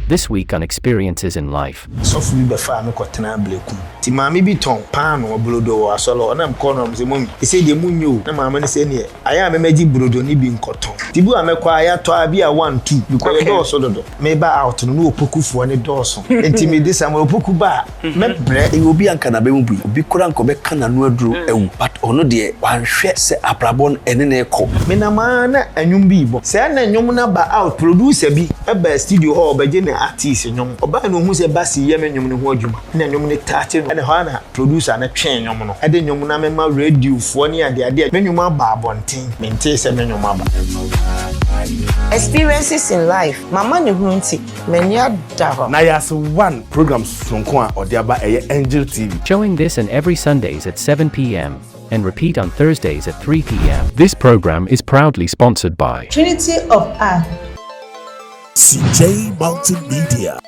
This week on Experiences in Life. So for me, before I kotena bleku. Ti maami bi ton paano brodo wo asolo na mkono mze mum. Ise de munyo na maama ne se ne aya memeji brodo ni bi nkoton. Ti bu amekwa aya to abi a 1 2 because do so dodo. Me ba out no opokufuo ne doso. Enti me disa mo opoku ba me bre e obi anka na be mu bi. Obi kora nko be kana no aduro ewu. But ono de wanhwe se aprabon ene na ekọ. Me na ma na anwum bi bo. Se na anwum na ba out producer bi e ba studio hall be je na artist nwum. Oba no hu se ba si ye me nwum ne ho adwuma. Na nwum ne tache no. Na ho na producer na twen nwum no. E de nwum na me ma radio fo ne ade me nwum aba abonten. Me nte se me nwum aba. Experiences in life. Mama ne hu nti. Many ada. Nayas one programs sonko a odiaba eye Angel TV. Showing this and every Sundays at 7 p.m. and repeat on Thursdays at 3 p.m. This program is proudly sponsored by Trinity of Art. CJ Multimedia.